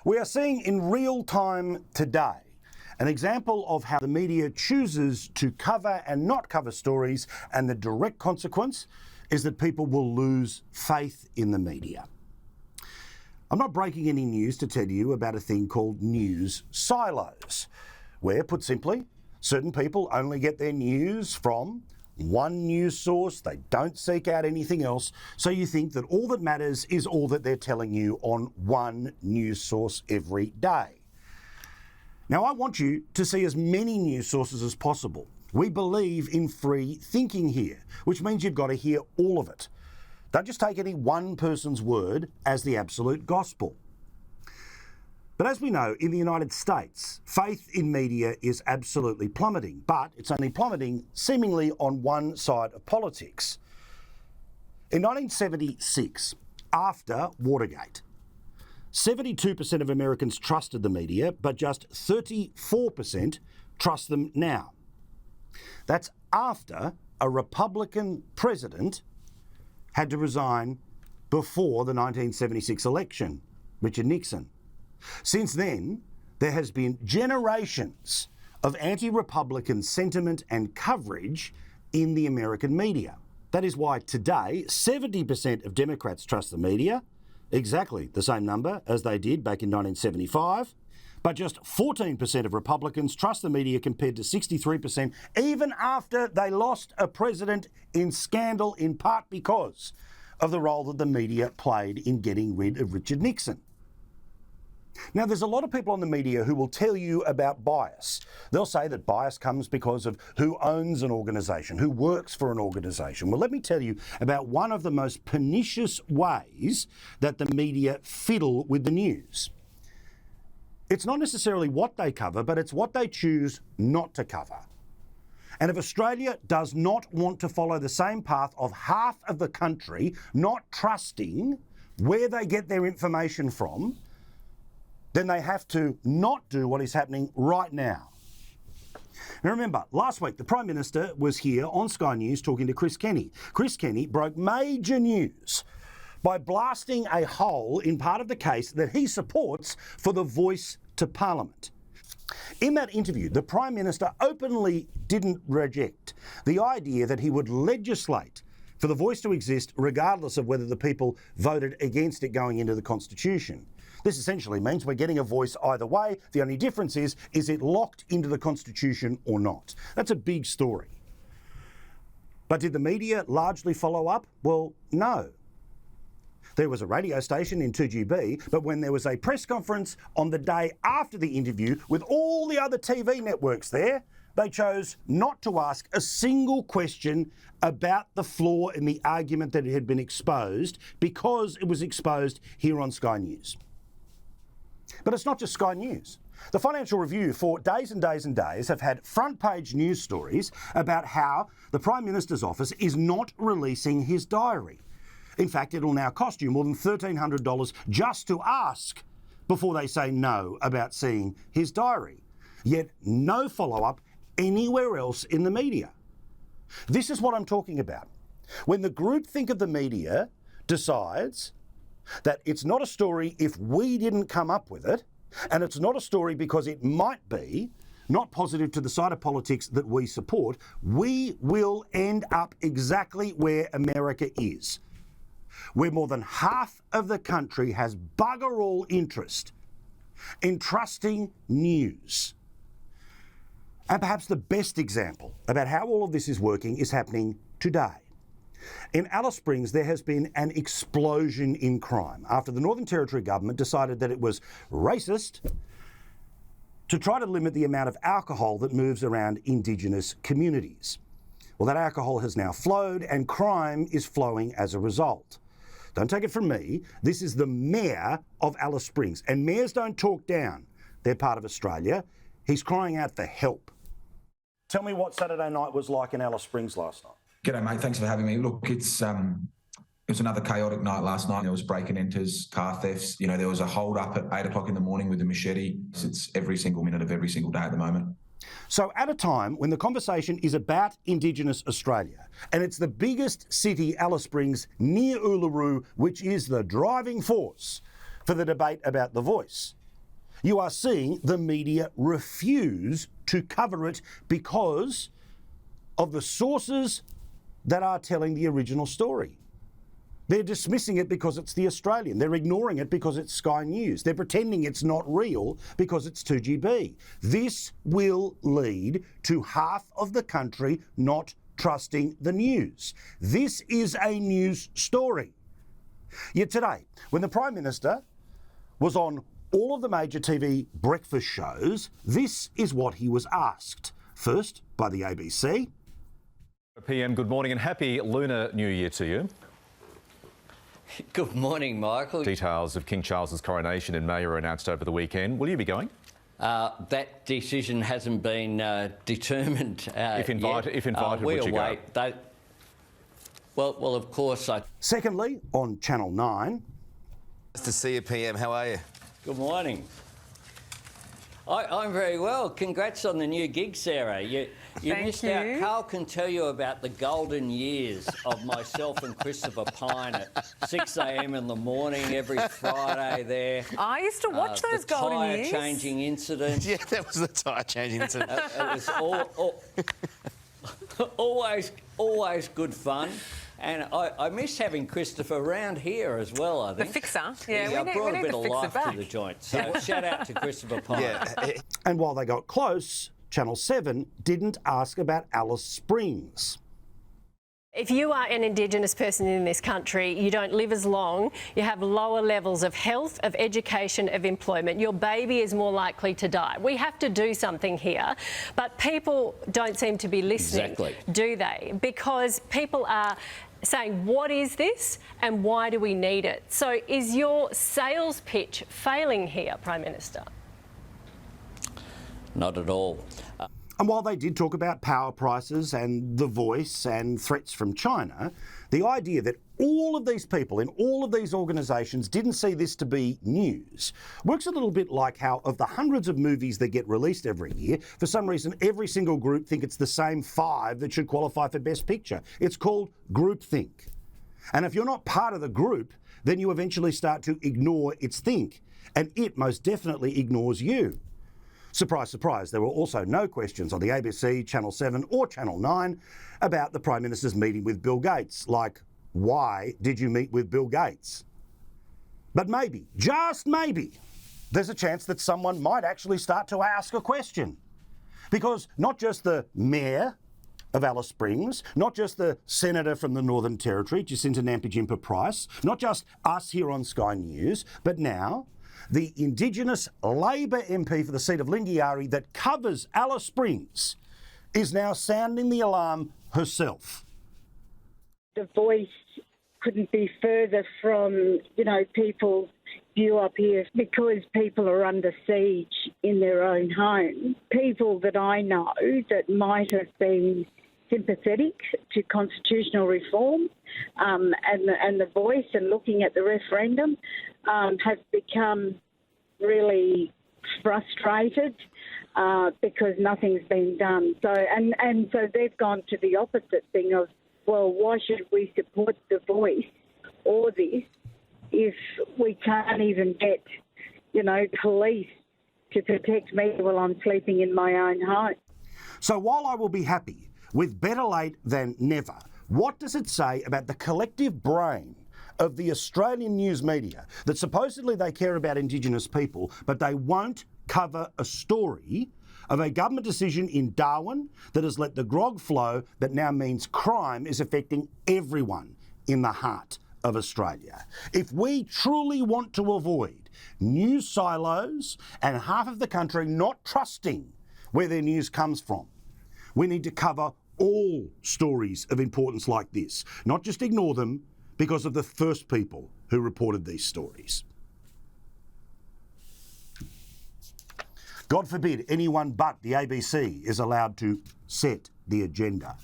We are seeing in real time today an example of how the media chooses to cover and not cover stories, and the direct consequence is that people will lose faith in the media. I'm not breaking any news to tell you about a thing called news silos, where, put simply, certain people only get their news from one news source. They don't seek out anything else, so you think that all that matters is all that they're telling you on one news source every day. Now, I want you to see as many news sources as possible. We believe in free thinking here, which means you've got to hear all of it. Don't just take any one person's word as the absolute gospel. But as we know, in the United States, faith in media is absolutely plummeting, but it's only plummeting seemingly on one side of politics. In 1976, after Watergate, 72% of Americans trusted the media, but just 34% trust them now. That's after a Republican president had to resign before the 1976 election, Richard Nixon. Since then, there has been generations of anti-Republican sentiment and coverage in the American media. That is why today 70% of Democrats trust the media, exactly the same number as they did back in 1975, but just 14% of Republicans trust the media compared to 63% even after they lost a president in scandal, in part because of the role that the media played in getting rid of Richard Nixon. Now, there's a lot of people on the media who will tell you about bias. They'll say that bias comes because of who owns an organisation, who works for an organisation. Well, let me tell you about one of the most pernicious ways that the media fiddle with the news. It's not necessarily what they cover, but it's what they choose not to cover. And if Australia does not want to follow the same path of half of the country not trusting where they get their information from, then they have to not do what is happening right now. Now remember, last week the Prime Minister was here on Sky News talking to Chris Kenny. Chris Kenny broke major news by blasting a hole in part of the case that he supports for the voice to Parliament. In that interview, the Prime Minister openly didn't reject the idea that he would legislate for the voice to exist regardless of whether the people voted against it going into the Constitution. This essentially means we're getting a voice either way. The only difference is it locked into the Constitution or not? That's a big story. But did the media largely follow up? Well, no. There was a radio station in 2GB, but when there was a press conference on the day after the interview with all the other TV networks there, they chose not to ask a single question about the flaw in the argument that it had been exposed because it was exposed here on Sky News. But it's not just Sky News. The Financial Review for days and days and days have had front page news stories about how the Prime Minister's office is not releasing his diary. In fact, it'll now cost you more than $1,300 just to ask before they say no about seeing his diary. Yet no follow-up anywhere else in the media. This is what I'm talking about. When the groupthink of the media decides that it's not a story if we didn't come up with it, and it's not a story because it might be not positive to the side of politics that we support, we will end up exactly where America is, where more than half of the country has bugger all interest in trusting news. And perhaps the best example about how all of this is working is happening today. In Alice Springs, there has been an explosion in crime after the Northern Territory government decided that it was racist to try to limit the amount of alcohol that moves around Indigenous communities. Well, that alcohol has now flowed and crime is flowing as a result. Don't take it from me. This is the mayor of Alice Springs, and mayors don't talk down. They're part of Australia. He's crying out for help. Tell me what Saturday night was like in Alice Springs last night. G'day, mate. Thanks for having me. Look, it was another chaotic night last night. There was break-and enters, car thefts. You know, there was a hold up at 8 o'clock in the morning with a machete. It's every single minute of every single day at the moment. So at a time when the conversation is about Indigenous Australia, and it's the biggest city, Alice Springs, near Uluru, which is the driving force for the debate about the voice, You are seeing the media refuse to cover it because of the sources that are telling the original story. They're dismissing it because it's The Australian. They're ignoring it because it's Sky News. They're pretending it's not real because it's 2GB. This will lead to half of the country not trusting the news. This is a news story. Yet today, when the Prime Minister was on all of the major TV breakfast shows, this is what he was asked. First, by the ABC. PM, good morning and happy Lunar New Year to you. Good morning, Michael. Details of King Charles's coronation in May were announced over the weekend. Will you be going? That decision hasn't been determined If invited, we'll would you wait. go? Well, of course. Secondly, on Channel 9. Nice to see you, PM. How are you? Good morning. I'm very well. Congrats on the new gig, Sarah. You missed out. Carl can tell you about the golden years of myself and Christopher Pine at 6 a.m. in the morning every Friday there. I used to watch those golden years. The tyre changing incident. Yeah, that was the tyre changing incident. It was always good fun. And I miss having Christopher around here as well, I think. The fixer. Yeah, I we brought need a bit the of fixer life back. to the joint. So shout out to Christopher Pine. Yeah. And while they got close, Channel 7 didn't ask about Alice Springs. If you are an Indigenous person in this country, you don't live as long, you have lower levels of health, of education, of employment. Your baby is more likely to die. We have to do something here, but people don't seem to be listening, do they? Because people are saying, what is this and why do we need it? So is your sales pitch failing here, Prime Minister? Not at all. And while they did talk about power prices and The Voice and threats from China, the idea that all of these people in all of these organisations didn't see this to be news works a little bit like how of the hundreds of movies that get released every year, for some reason every single group think it's the same 5 that should qualify for Best Picture. It's called groupthink. And if you're not part of the group, then you eventually start to ignore its think, and it most definitely ignores you. Surprise, surprise, there were also no questions on the ABC, Channel 7 or Channel 9 about the Prime Minister's meeting with Bill Gates, like, why did you meet with Bill Gates? But maybe, just maybe, there's a chance that someone might actually start to ask a question. Because not just the Mayor of Alice Springs, not just the Senator from the Northern Territory, Jacinta Nampijinpa Price, not just us here on Sky News, but now the Indigenous Labor MP for the seat of Lingiari that covers Alice Springs is now sounding the alarm herself. The Voice couldn't be further from, people's view up here because people are under siege in their own home. People that I know that might have been sympathetic to constitutional reform and the Voice and looking at the referendum have become really frustrated because nothing's been done. So so they've gone to the opposite thing of, well, why should we support the Voice or this if we can't even get, police to protect me while I'm sleeping in my own home? So while I will be happy with better late than never, what does it say about the collective brain of the Australian news media that supposedly they care about Indigenous people, but they won't cover a story of a government decision in Darwin that has let the grog flow that now means crime is affecting everyone in the heart of Australia? If we truly want to avoid news silos and half of the country not trusting where their news comes from, we need to cover all stories of importance like this, not just ignore them because of the first people who reported these stories. God forbid anyone but the ABC is allowed to set the agenda.